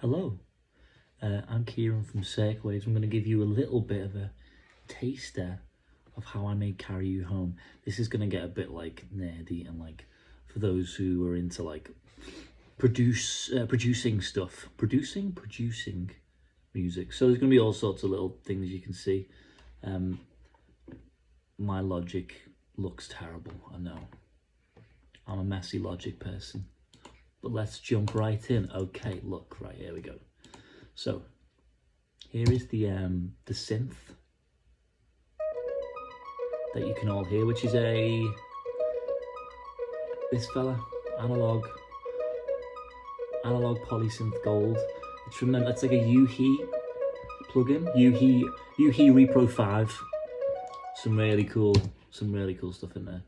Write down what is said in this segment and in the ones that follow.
Hello, I'm Kieran from Circwaves. I'm going to give you a little bit of a taster of how I may carry you home. This is going to get a bit like nerdy and like for those who are into like producing stuff, producing music. So there's going to be all sorts of little things you can see. My Logic looks terrible, I know. I'm a messy Logic person. But let's jump right in. Okay, look, right, here we go. So, here is the synth that you can all hear, which is this fella, analog polysynth gold. It's from it's like a UHE plugin, UHE Repro 5. Some really cool stuff in there.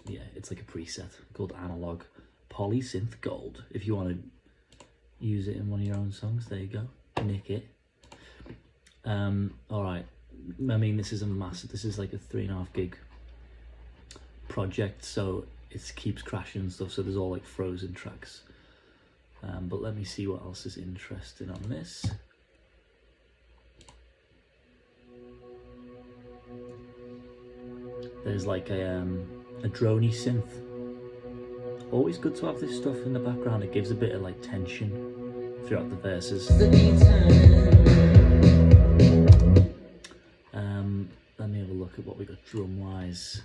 Yeah, it's like a preset called analog polysynth gold. If you want to use it in one of your own songs, there you go, nick it. All right, I mean, this is like a 3.5 gig project, so it keeps crashing and stuff, so there's all like frozen tracks. But let me see what else is interesting on this. There's like a droney synth. Always good to have this stuff in the background. It gives a bit of like tension throughout the verses. Let me have a look at what we got drum wise.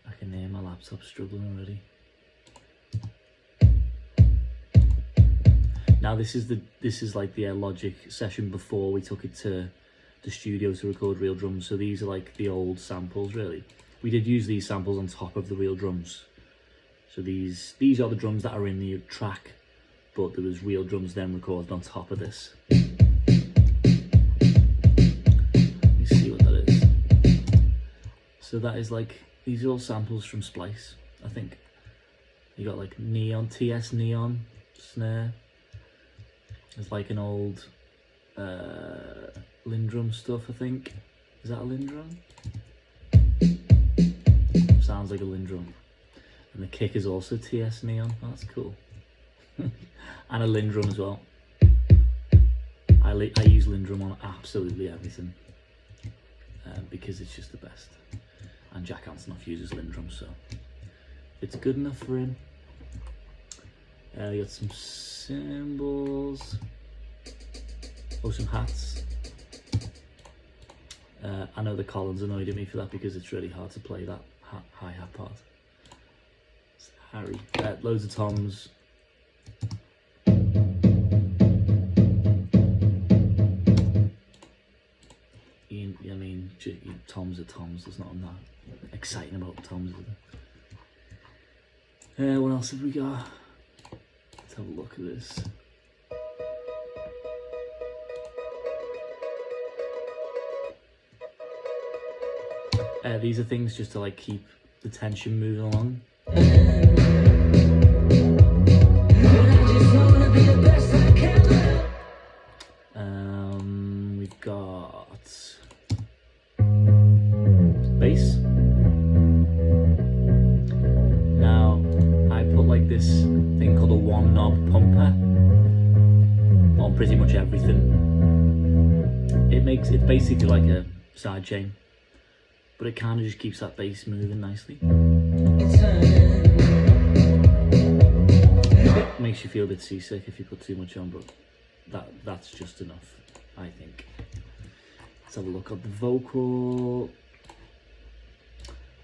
I can hear my laptop struggling already. Now this is like the Logic session before we took it to the studio to record real drums. So these are like the old samples, really. We did use these samples on top of the real drums. So these are the drums that are in the track, but there was real drums then recorded on top of this. Let me see what that is. So that is like, these are all samples from Splice, I think. You got like Neon, TS Neon snare. There's like an old Lindrum stuff, I think. Is that a Lindrum? Sounds like a Lindrum. And the kick is also TS Neon. Oh, that's cool. And a Lindrum as well. I use Lindrum on absolutely everything because it's just the best. And Jack Antonoff uses Lindrum, so it's good enough for him. You got some cymbals. Oh, some hats. I know the Collins annoyed at me for that because it's really hard to play that hi-hat part. It's Harry. Loads of toms. I mean, toms are toms. There's nothing that exciting about toms, is there? What else have we got? Let's have a look at this. These are things just to like keep the tension moving along. We've got bass. Now I put like this thing called a one knob pumper on pretty much everything. It's basically like a side chain, but it kind of just keeps that bass moving nicely. Makes you feel a bit seasick if you put too much on, but that's just enough, I think. Let's have a look at the vocal.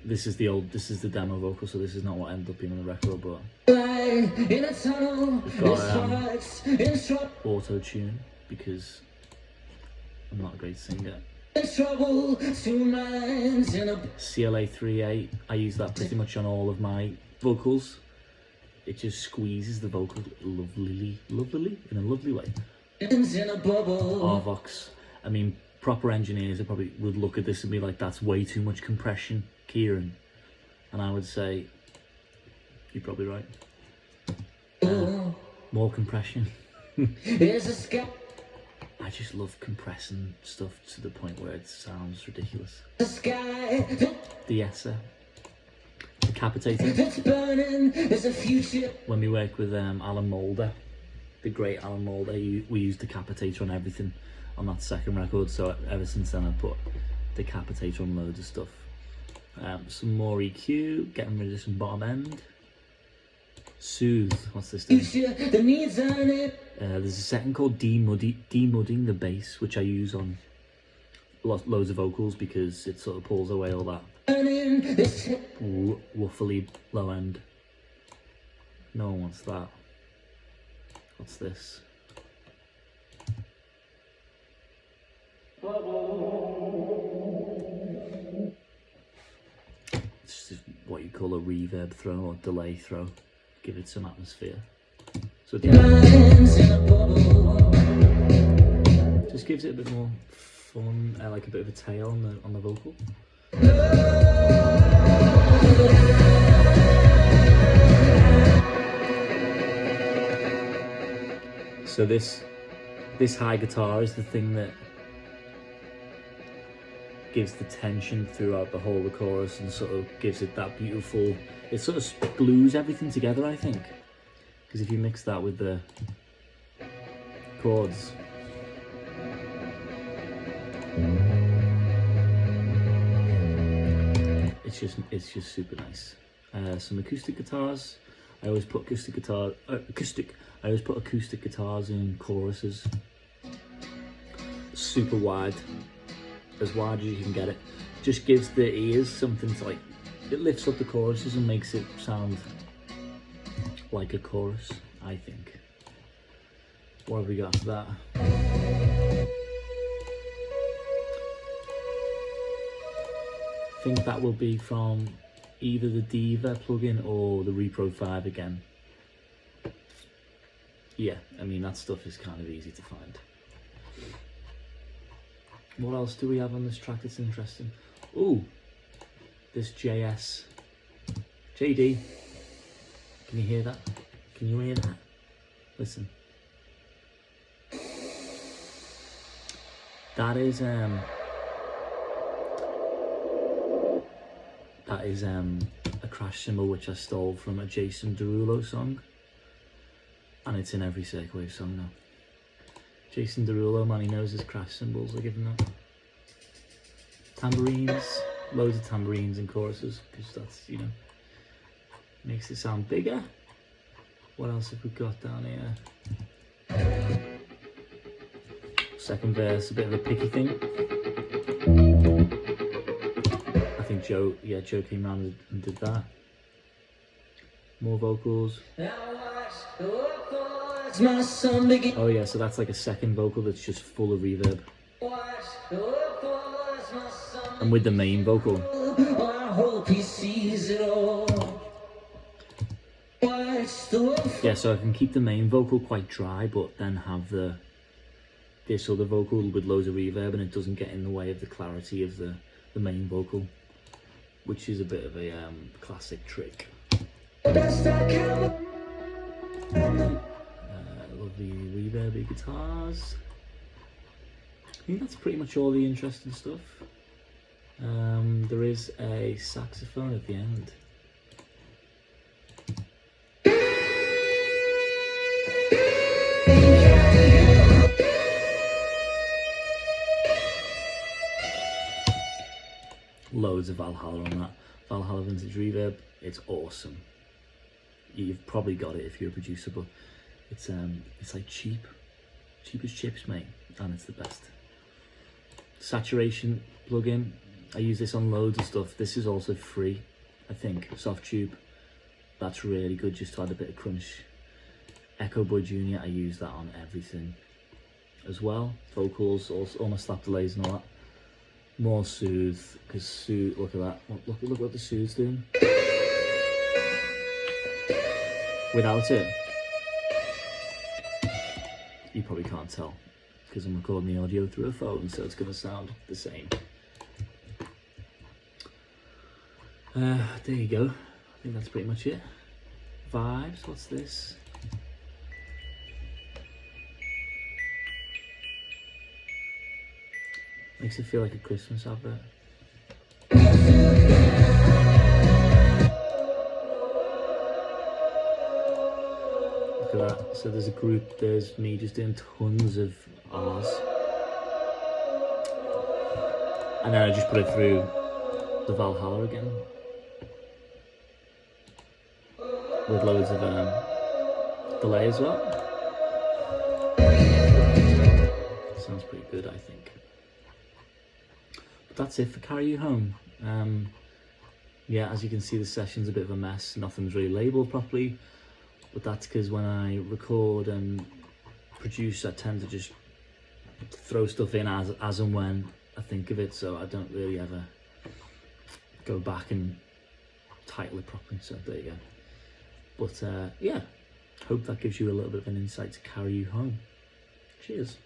This is the demo vocal, so this is not what ended up being on the record, but we've got auto-tune because I'm not a great singer. CLA 3A, I use that pretty much on all of my vocals. It just squeezes the vocal lovely, in a lovely way. Arvox, I mean, proper engineers probably would look at this and be like, that's way too much compression, Kieran. And I would say, you're probably right. More compression. I just love compressing stuff to the point where it sounds ridiculous. The Essa. Decapitator. When we work with Alan Moulder, the great Alan Moulder. We used Decapitator on everything on that second record, so ever since then I put Decapitator on loads of stuff. Some more EQ, getting rid of some bottom end. Soothe, what's this doing? There's a setting called demudding the bass, which I use on loads of vocals because it sort of pulls away all that woofly low end. No one wants that. What's this? It's just what you call a reverb throw or delay throw. Give it some atmosphere. So it just gives it a bit more fun, like a bit of a tail on the vocal. So this high guitar is the thing that gives the tension throughout the whole of the chorus and sort of gives it that beautiful, it sort of glues everything together, I think. Because if you mix that with the chords, it's just super nice. Some acoustic guitars. I always put acoustic guitars in choruses. Super wide, as wide as you can get it. Just gives the ears something to, like, it lifts up the choruses and makes it sound like a chorus, I think. What have we got after that? I think that will be from either the Diva plugin or the Repro 5 again. Yeah, I mean, that stuff is kind of easy to find. What else do we have on this track that's interesting? Ooh, this JD. Can you hear that? Can you hear that? Listen. That is a crash cymbal which I stole from a Jason Derulo song, and it's in every Circwave song now. Jason Derulo, man, he knows his crash cymbals. I give him that. Tambourines, loads of tambourines in choruses, because that's, you know, makes it sound bigger. What else have we got down here? Second verse, a bit of a picky thing. I think Joe came around and did that. More vocals. Oh yeah, so that's like a second vocal that's just full of reverb. And with the main vocal. Yeah, so I can keep the main vocal quite dry, but then have this other vocal with loads of reverb, and it doesn't get in the way of the clarity of the main vocal, which is a bit of a classic trick. Lovely reverby guitars. I think that's pretty much all the interesting stuff. There is a saxophone at the end. Loads of Valhalla on that. Valhalla Vintage Reverb, it's awesome. You've probably got it if you're a producer, but it's like cheap as chips, mate, and it's the best. Saturation plugin, I use this on loads of stuff. This is also free, I think. Soft Tube, that's really good just to add a bit of crunch. Echo Boy Jr., I use that on everything as well. Vocals, also all my slap delays and all that. More Soothe, because Soothe, look at that. Look what the Soothe's doing. Without it, you probably can't tell, because I'm recording the audio through a phone, so it's going to sound the same. There you go. I think that's pretty much it. Vibes, what's this? Makes it feel like a Christmas advert. Look at that. So there's a group, there's me just doing tons of R's. And then I just put it through the Valhalla again. With loads of delay as well. Sounds pretty good, I think. But that's it for Carry You Home. Yeah, as you can see, the session's a bit of a mess. Nothing's really labelled properly. But that's because when I record and produce, I tend to just throw stuff in as and when I think of it, so I don't really ever go back and title it properly. So there you go. But yeah, hope that gives you a little bit of an insight to Carry You Home. Cheers.